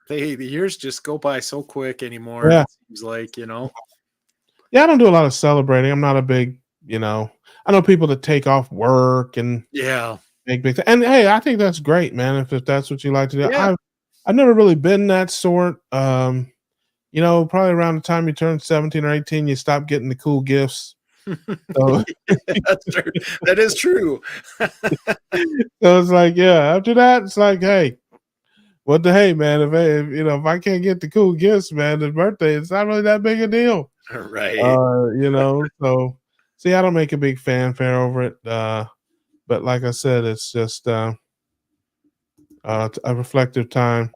The years just go by so quick anymore. Yeah. It seems like Yeah, I don't do a lot of celebrating. I'm not a big, I know people that take off work and make big and hey, I think that's great, man. If that's what you like to do. Yeah. I've never really been that sort. Probably around the time you turn 17 or 18, you stop getting the cool gifts. So that's true. That is true. So it's like, yeah, after that, it's like, hey, what the hey, man? If I can't get the cool gifts, man, the birthday, it's not really that big a deal. Right. So see, I don't make a big fanfare over it. But like I said, it's just a reflective time.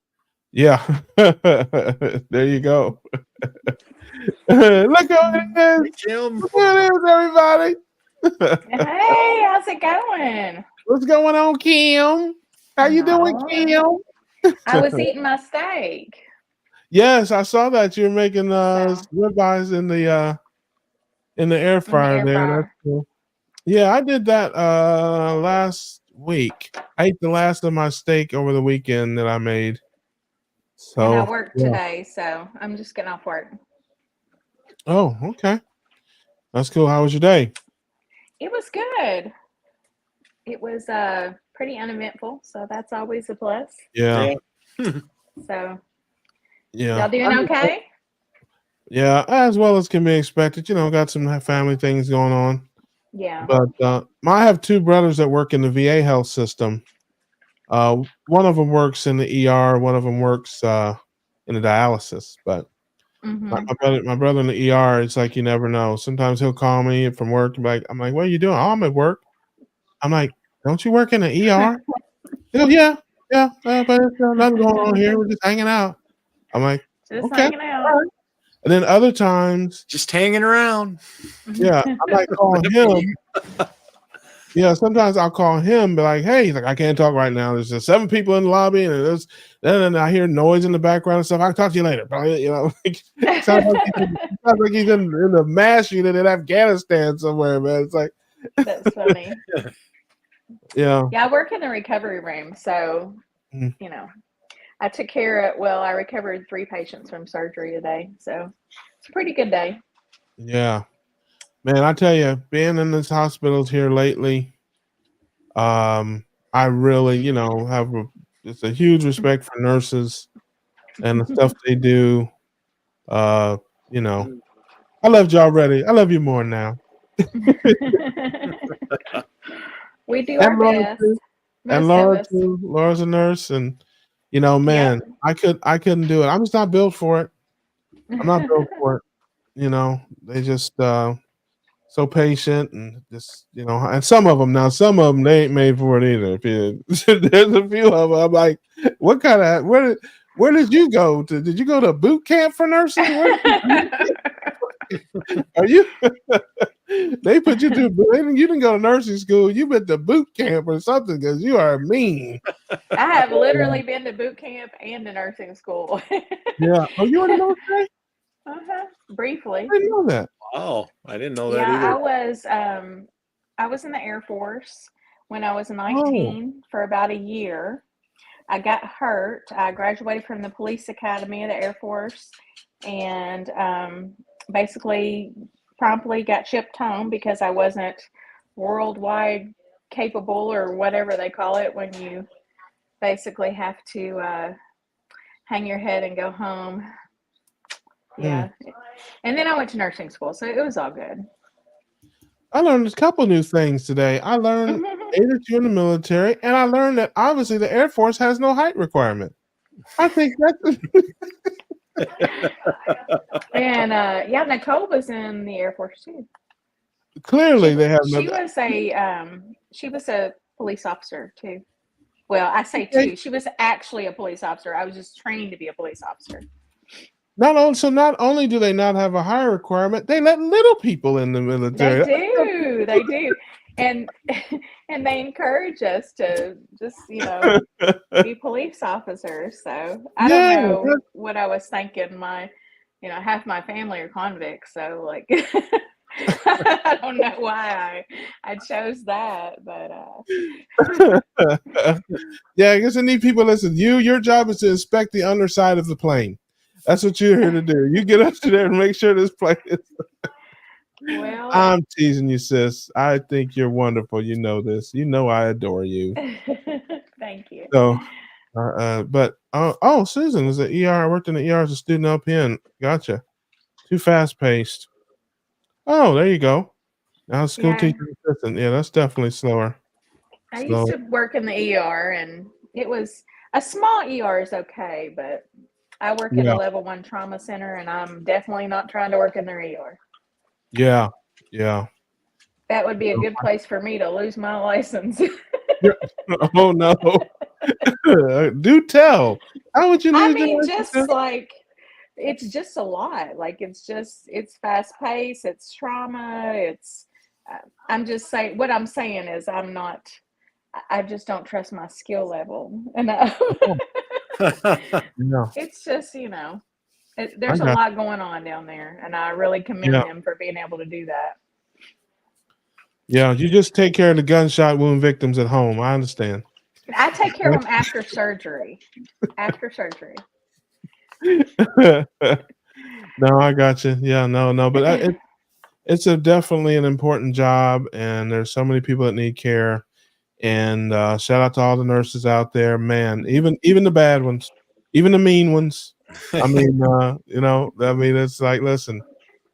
Yeah. There you go. Look how it is. Kim. Look how it is, everybody. Hey, how's it going? What's going on, Kim? How you doing, Kim? I was eating my steak. Yes, I saw that you're making ribeyes in the air fryer there. That's cool. Yeah, I did that last week. I ate the last of my steak over the weekend that I made. So and I worked today, so I'm just getting off work. Oh, okay. That's cool. How was your day? It was good. It was pretty uneventful, so that's always a plus. Yeah. So Yeah. y'all doing okay? Yeah, as well as can be expected. Got some family things going on. Yeah. But I have two brothers that work in the VA health system. One of them works in the ER. One of them works in the dialysis. But my brother in the ER, it's like you never know. Sometimes he'll call me from work. I'm like, what are you doing? Oh, I'm at work. I'm like, don't you work in the ER? He goes, yeah, but there's nothing going on here. We're just hanging out. I'm like, Just okay. hanging out. All right. And then other times, just hanging around. Yeah, I might call him. Yeah, sometimes I'll call him, be like, "Hey," he's like, "I can't talk right now. There's just 7 people in the lobby, and then I hear noise in the background and stuff. I'll talk to you later." Sounds like he's in the mass unit in Afghanistan somewhere, man. It's like that's funny. Yeah. Yeah, I work in the recovery room, so I took care of. Well, I recovered 3 patients from surgery today, so it's a pretty good day. Yeah. Man, I tell you, being in these hospitals here lately, I really, have just a huge respect for nurses and the stuff they do. I loved you already. I love you more now. We do our best. And Laura too. Laura's a nurse, and man, yep. I couldn't do it. I'm just not built for it. I'm not built for it. They just so patient and just and some of them they ain't made for it either. There's a few of them I'm like, what kind of where did you go to? Did you go to boot camp for nursing? Are you they put you through you didn't go to nursing school, you went to boot camp or something because you are mean. I have literally been to boot camp and to nursing school. Yeah. Oh, you in the military? Briefly. I didn't know that. Oh, I didn't know that either. I was in the Air Force when I was 19 for about a year. I got hurt. I graduated from the police academy of the Air Force and basically promptly got shipped home because I wasn't worldwide capable or whatever they call it when you basically have to hang your head and go home. Yeah. And then I went to nursing school, so it was all good. I learned a couple new things today. I learned that you're in the military, and I learned that obviously the Air Force has no height requirement. I think that's and Nicole was in the Air Force too. Clearly, they have. She was a police officer too. Well, I say two. She was actually a police officer. I was just trained to be a police officer. Not only do they not have a higher requirement, they let little people in the military. They do, and they encourage us to just be police officers. So I don't know what I was thinking. Half my family are convicts, so like I don't know why I chose that, but yeah, I guess I need people. Listen, your job is to inspect the underside of the plane. That's what you're here to do. You get up to there and make sure this plane is. Well, I'm teasing you, sis. I think you're wonderful. You know this. You know I adore you. Thank you. So, Susan was at ER. I worked in the ER as a student LPN. Gotcha. Too fast paced. Oh, there you go. Now school teacher assistant. Yeah, that's definitely slower. I used to work in the ER, and it was a small ER is okay, but I work at a level 1 trauma center, and I'm definitely not trying to work in their ER. Yeah. That would be a good place for me to lose my license. Oh no! Do tell. How would you lose? I mean, just like it's just a lot. Like it's fast paced. It's trauma. I'm just saying. What I'm saying is, I just don't trust my skill level enough. No. It's just, there's a lot going on down there, and I really commend him for being able to do that. Yeah, you just take care of the gunshot wound victims at home. I understand. I take care of them after surgery. No, I got you. Yeah, no, but it's definitely an important job, and there's so many people that need care. And shout out to all the nurses out there, man. Even the bad ones, even the mean ones. I mean, it's like, listen,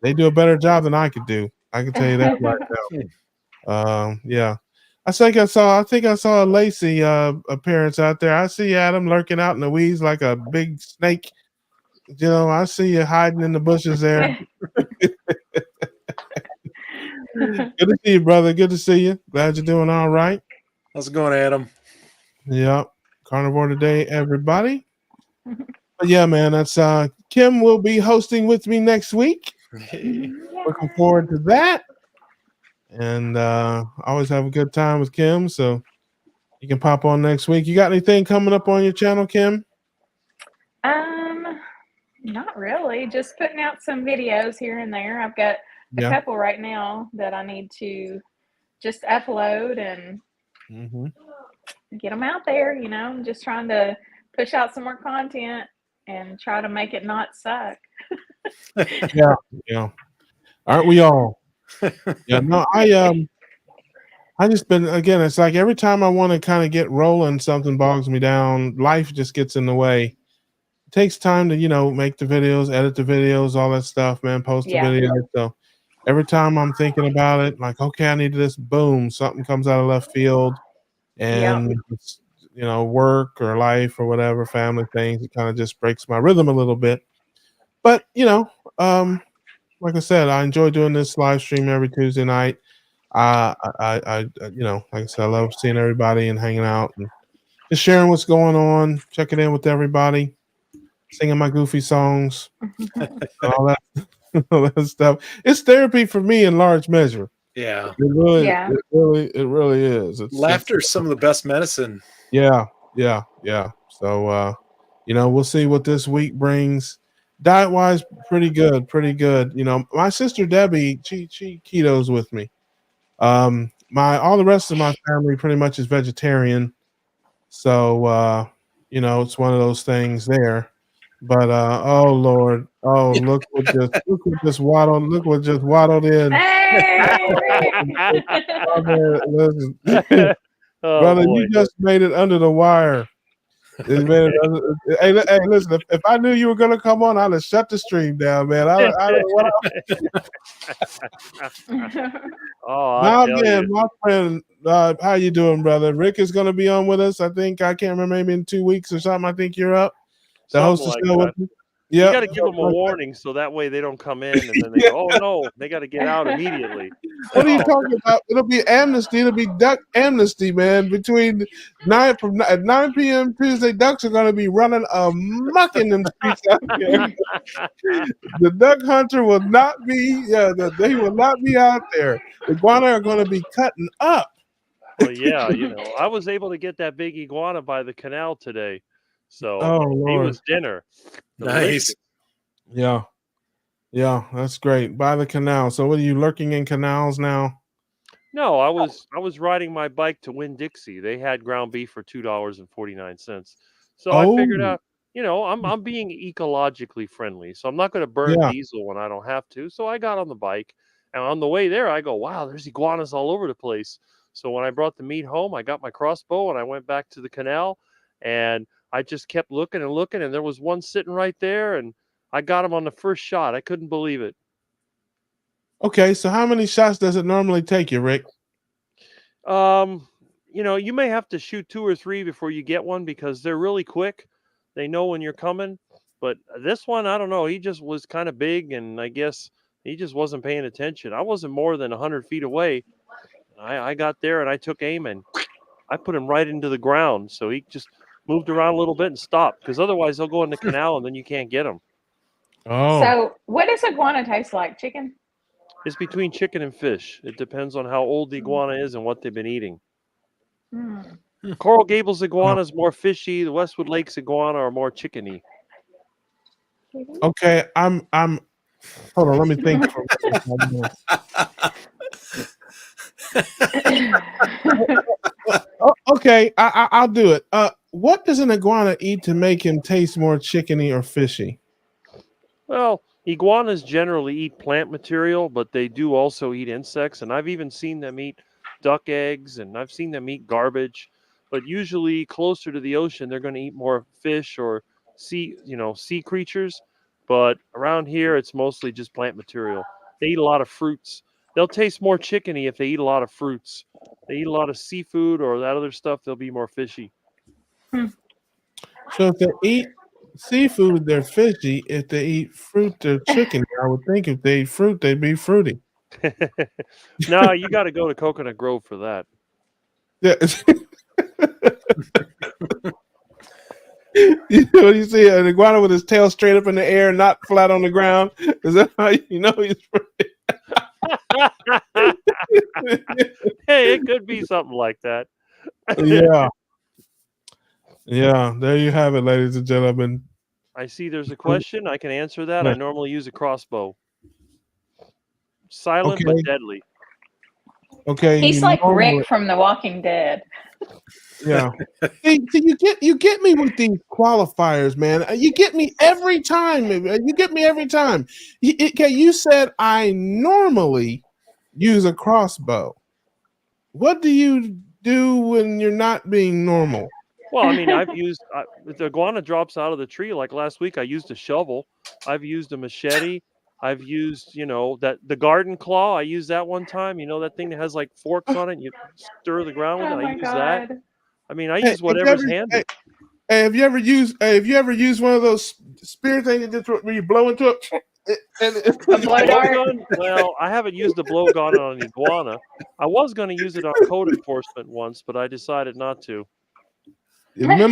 they do a better job than I could do. I can tell you that right now. Yeah. I think I saw a Lacey appearance out there. I see Adam lurking out in the weeds like a big snake. I see you hiding in the bushes there. Good to see you, brother. Good to see you. Glad you're doing all right. How's it going, Adam? Yep. Carnivore today, everybody. But yeah, man, that's Kim will be hosting with me next week. Looking forward to that. And always have a good time with Kim, so you can pop on next week. You got anything coming up on your channel, Kim? Not really. Just putting out some videos here and there. I've got a couple right now that I need to just upload and get them out there. I'm just trying to push out some more content and try to make it not suck. Yeah. Aren't we all? Yeah, no, I just been, again, it's like every time I want to kind of get rolling, something bogs me down. Life just gets in the way. It takes time to, make the videos, edit the videos, all that stuff, man, post the videos. So every time I'm thinking about it, like, okay, I need this, boom, something comes out of left field. And it's, work or life or whatever, family things, it kind of just breaks my rhythm a little bit. But, like I said, I enjoy doing this live stream every Tuesday night. I like I said, I love seeing everybody and hanging out and just sharing what's going on, checking in with everybody, singing my goofy songs, all that stuff. It's therapy for me in large measure. Yeah. It really is. Laughter's some of the best medicine. Yeah. So we'll see what this week brings. Diet wise, pretty good. My sister Debbie, she ketos with me. All the rest of my family pretty much is vegetarian. So it's one of those things there. But oh Lord, look what just waddled in. Brother, you just made it under the wire. Hey, listen, if I knew you were gonna come on, I'd have shut the stream down, man. My friend, how you doing, brother? Rick is gonna be on with us. I think, I can't remember, maybe in 2 weeks or something. I think you're up to host the show with me. You got to give them a warning so that way they don't come in and then they go, oh no, they got to get out immediately. What are you talking about? It'll be amnesty. It'll be duck amnesty, man. Between 9 p.m. Tuesday, ducks are going to be running amok in them streets out there. The duck hunter will not be. They will not be out there. The iguana are going to be cutting up. Well, yeah, I was able to get that big iguana by the canal today. So he was dinner. Nice. Yeah, that's great. By the canal. So what are you, lurking in canals now? No, I was riding my bike to Winn-Dixie. They had ground beef for $2.49. So I figured out, I'm being ecologically friendly. So I'm not going to burn diesel when I don't have to. So I got on the bike, and on the way there, I go, wow, there's iguanas all over the place. So when I brought the meat home, I got my crossbow and I went back to the canal, and I just kept looking, and there was one sitting right there, and I got him on the first shot. I couldn't believe it. Okay, so how many shots does it normally take you, Rick? You may have to shoot 2 or 3 before you get one because they're really quick. They know when you're coming. But this one, I don't know. He just was kind of big, and I guess he just wasn't paying attention. I wasn't more than 100 feet away. I got there, and I took aim, and I put him right into the ground. So he just moved around a little bit and stopped, because otherwise they'll go in the canal and then you can't get them. Oh. So what does iguana taste like? Chicken? It's between chicken and fish. It depends on how old the iguana is and what they've been eating. Coral Gables iguana is more fishy. The Westwood Lakes iguana are more chickeny. Okay, I'm hold on, let me think. Okay, I'll do it. What does an iguana eat to make him taste more chickeny or fishy? Well, Iguanas generally eat plant material, but they do also eat insects. And I've even seen them eat duck eggs, and I've seen them eat garbage. But usually, closer to the ocean, they're going to eat more fish or sea creatures. But around here, it's mostly just plant material. They eat a lot of fruits. They'll taste more chickeny if they eat a lot of fruits. They eat a lot of seafood or that other stuff, they'll be more fishy. So if they eat seafood, they're fishy. If they eat fruit, they're chicken. I would think if they eat fruit, they'd be fruity. No, you got to go to Coconut Grove for that. Yeah. You see an iguana with his tail straight up in the air, not flat on the ground. Is that how you know he's fruity? Hey, it could be something like that. Yeah. Yeah, there you have it, ladies and gentlemen. I see there's a question. I can answer that. I normally use a crossbow. Silent but Okay. deadly. Okay. He's like Rick from The Walking Dead. Yeah. See, you get me with these qualifiers, man. You get me every time. You get me every time. Okay, you said I normally use a crossbow. What do you do when you're not being normal? Well, I mean, if the iguana drops out of the tree, like last week, I used a shovel. I've used a machete. I've used, the garden claw. I used that one time. You know, that thing that has like forks on it. And you stir the ground with it. Oh I my use that. God. I mean, I use whatever's handy. Hey, have you ever used one of those spear things where you blow into it? A blow dart? Well, I haven't used the blow gun on an iguana. I was going to use it on code enforcement once, but I decided not to. Memo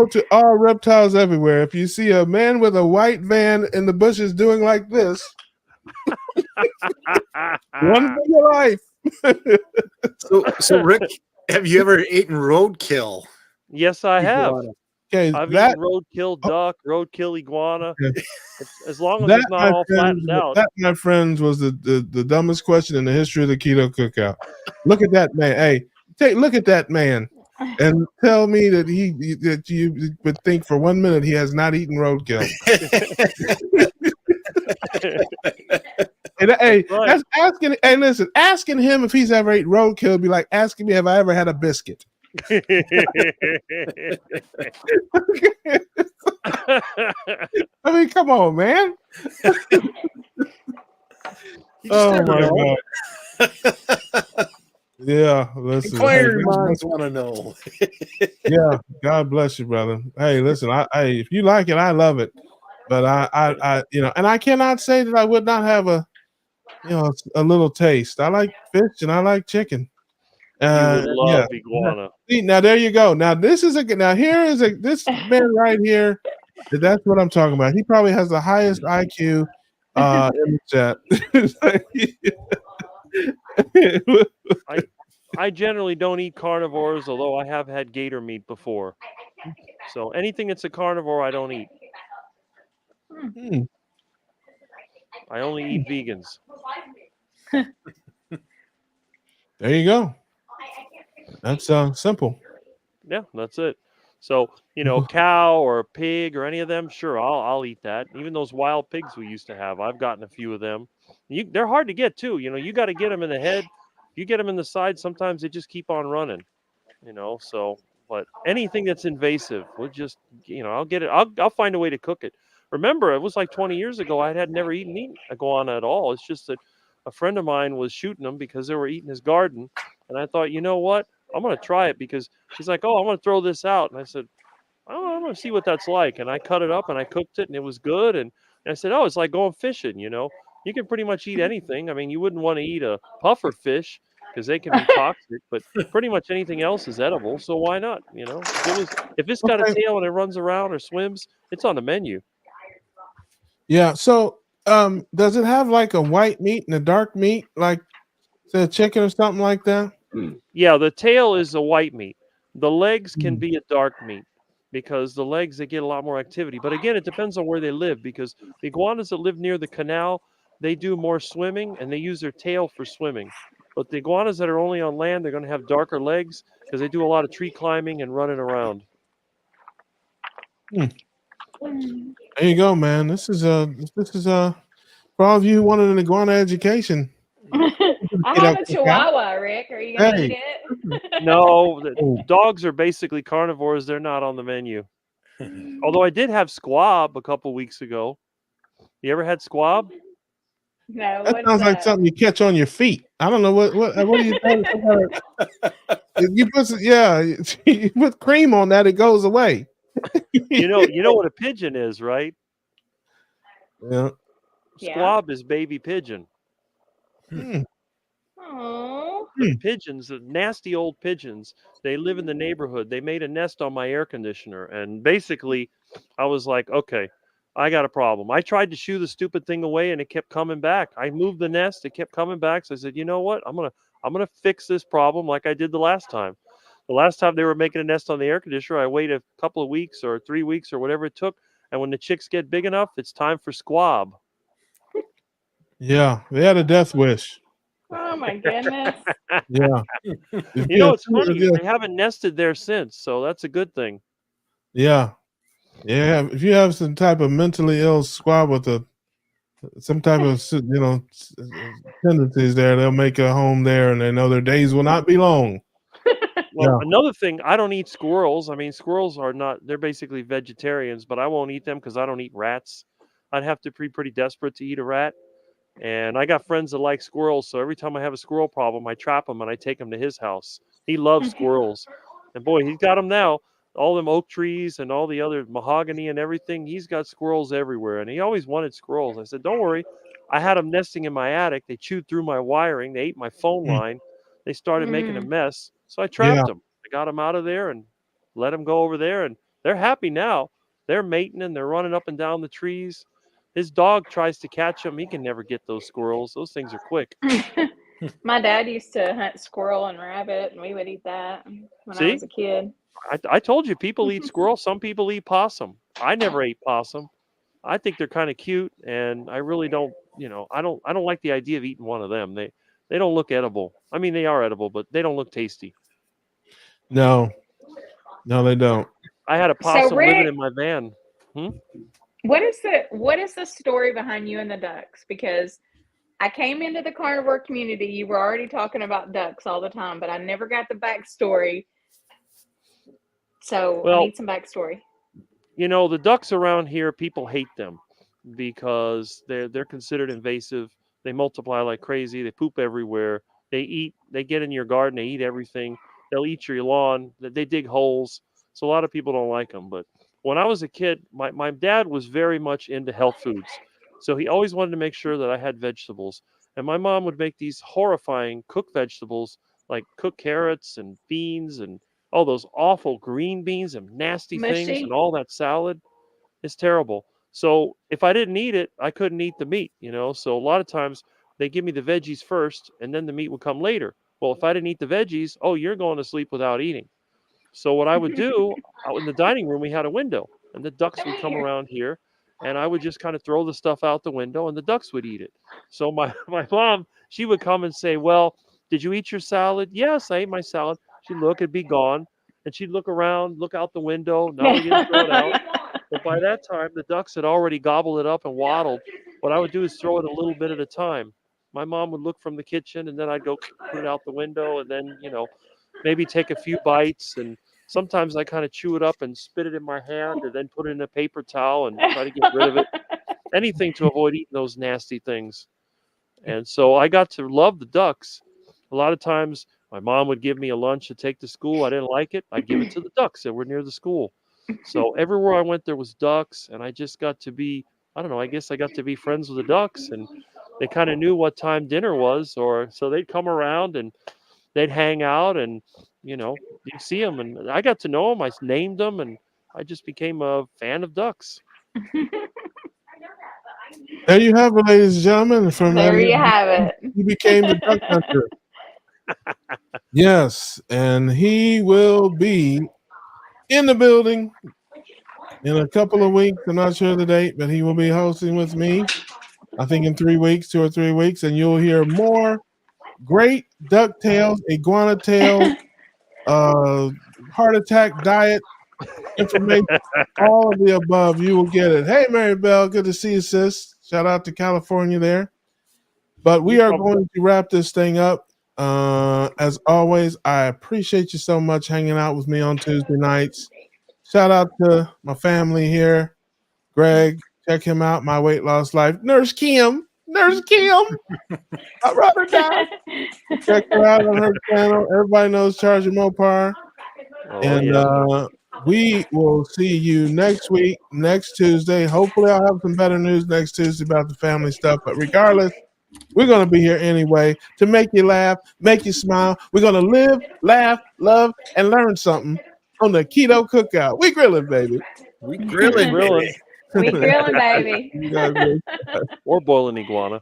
to all reptiles everywhere. If you see a man with a white van in the bushes doing like this, run for your life. So Rick, have you ever eaten roadkill? Yes, I have. Okay, I've eaten roadkill duck, roadkill iguana. Okay. As long as it's not all flattened out. That, my friends, was the dumbest question in the history of the Keto Cookout. Look at that man. Hey, look at that man, and tell me that you would think for 1 minute he has not eaten roadkill. And hey, right. That's asking. Hey, listen, asking him if he's ever eaten roadkill would be like asking me if I ever had a biscuit. I mean, come on, man. Oh my God. Yeah, listen. Inquiring minds want to know. Yeah, God bless you, brother. Hey, listen, if you like it, I love it. But I and I cannot say that I would not have a little taste. I like fish and I like chicken. You would love iguana. See, now there you go. Now this man right here. That's what I'm talking about. He probably has the highest IQ in the chat. I generally don't eat carnivores, although I have had gator meat before. So anything that's a carnivore, I don't eat. I only eat vegans. There you go. That's simple. Yeah, that's it. So, cow or a pig or any of them, sure, I'll eat that. Even those wild pigs we used to have, I've gotten a few of them. They're hard to get too. You got to get them in the head. If you get them in the side, sometimes they just keep on running. So, but anything that's invasive, we'll just, I'll get it. I'll find a way to cook it. Remember, it was like 20 years ago. I had never eaten iguana at all. It's just that a friend of mine was shooting them because they were eating his garden, and I thought, you know what? I'm going to try it because he's like, oh, I'm going to throw this out. And I said, oh, I'm going to see what that's like. And I cut it up and I cooked it and it was good. And I said, oh, it's like going fishing, You can pretty much eat anything. I mean, you wouldn't want to eat a puffer fish because they can be toxic, but pretty much anything else is edible. So why not? If it's got a tail and it runs around or swims, it's on the menu. Yeah. So does it have like a white meat and a dark meat, like say a chicken or something like that? Yeah, the tail is a white meat. The legs can be a dark meat because the legs, they get a lot more activity. But again, it depends on where they live because the iguanas that live near the canal, they do more swimming and they use their tail for swimming. But the iguanas that are only on land, they're going to have darker legs because they do a lot of tree climbing and running around. There you go, man. This is for all of you who wanted an iguana education. I have a Chihuahua, Rick. Are you gonna eat it? No, dogs are basically carnivores. They're not on the menu. Although I did have squab a couple weeks ago. You ever had squab? No, That sounds like something you catch on your feet. I don't know what do you think? You put cream on that, it goes away. You know what a pigeon is, right? Yeah. Squab is baby pigeon. Oh. The pigeons, the nasty old pigeons, they live in the neighborhood. They made a nest on my air conditioner. And basically, I was like, okay, I got a problem. I tried to shoo the stupid thing away and it kept coming back. I moved the nest, it kept coming back. So I said, you know what? I'm gonna fix this problem like I did the last time. The last time they were making a nest on the air conditioner, I waited a couple of weeks or 3 weeks or whatever it took. And when the chicks get big enough, it's time for squab. Yeah, they had a death wish. Oh my goodness. Yeah. It's funny. They haven't nested there since, so that's a good thing. Yeah. Yeah. If you have some type of mentally ill squab with some type of tendencies there, they'll make a home there, and they know their days will not be long. Well, another thing, I don't eat squirrels. I mean, squirrels they're basically vegetarians, but I won't eat them because I don't eat rats. I'd have to be pretty desperate to eat a rat. And I got friends that like squirrels, so every time I have a squirrel problem, I trap him and I take him to his house. He loves squirrels. And boy, he's got them now. All them oak trees and all the other mahogany and everything, he's got squirrels everywhere. And he always wanted squirrels. I said, don't worry. I had them nesting in my attic. They chewed through my wiring. They ate my phone line. They started making a mess. So I trapped them. I got them out of there and let them go over there. And they're happy now. They're mating and they're running up and down the trees. His dog tries to catch them. He can never get those squirrels. Those things are quick. My dad used to hunt squirrel and rabbit, and we would eat that when I was a kid. I told you, people eat squirrel. Some people eat possum. I never ate possum. I think they're kind of cute, and I really don't. I don't like the idea of eating one of them. They don't look edible. I mean, they are edible, but they don't look tasty. No, they don't. I had a possum living in my van. What is the story behind you and the ducks? Because I came into the carnivore community, you were already talking about ducks all the time, but I never got the backstory. So I need some backstory. The ducks around here, people hate them because they're considered invasive. They multiply like crazy. They poop everywhere. They get in your garden. They eat everything. They'll eat your lawn. They dig holes. So a lot of people don't like them. But when I was a kid, my dad was very much into health foods. So he always wanted to make sure that I had vegetables. And my mom would make these horrifying cooked vegetables, like cooked carrots and beans and all those awful green beans and nasty things and all that salad. It's terrible. So if I didn't eat it, I couldn't eat the meat, So a lot of times they give me the veggies first and then the meat would come later. Well, if I didn't eat the veggies, you're going to sleep without eating. So what I would do out in the dining room, we had a window and the ducks would come around here and I would just kind of throw the stuff out the window and the ducks would eat it. So my mom, she would come and say, well, did you eat your salad? Yes, I ate my salad. She'd look, it'd be gone. And she'd look around, look out the window. No, we didn't throw it out. But by that time, the ducks had already gobbled it up and waddled. What I would do is throw it a little bit at a time. My mom would look from the kitchen and then I'd go put it out the window and then, maybe take a few bites. And sometimes I kind of chew it up and spit it in my hand and then put it in a paper towel and try to get rid of it. Anything to avoid eating those nasty things. And so I got to love the ducks. A lot of times my mom would give me a lunch to take to school. I didn't like it. I'd give it to the ducks that were near the school. So everywhere I went, there was ducks. And I just got to be, I guess I got to be friends with the ducks. And they kind of knew what time dinner was. So they'd come around and they'd hang out and, you'd see them. And I got to know them. I named them. And I just became a fan of ducks. There you have it, ladies and gentlemen. There you have it. He became the duck hunter. Yes, and he will be in the building in a couple of weeks. I'm not sure the date, but he will be hosting with me. I think in 3 weeks, 2 or 3 weeks, and you'll hear more great duck tales, iguana tales, heart attack diet information, all of the above, you will get it. Hey, Mary Bell, good to see you, sis. Shout out to California there. But we are going to wrap this thing up. As always, I appreciate you so much hanging out with me on Tuesday nights. Shout out to my family here. Greg, check him out, My Weight Loss Life. Nurse Kim. I wrote her down. Check her out on her channel. Everybody knows Charger Mopar. And we will see you next week, next Tuesday. Hopefully, I'll have some better news next Tuesday about the family stuff. But regardless, we're going to be here anyway to make you laugh, make you smile. We're going to live, laugh, love, and learn something on the Keto Cookout. We grilling, baby. We grilling, baby. We grilling, baby. Or boiling iguana.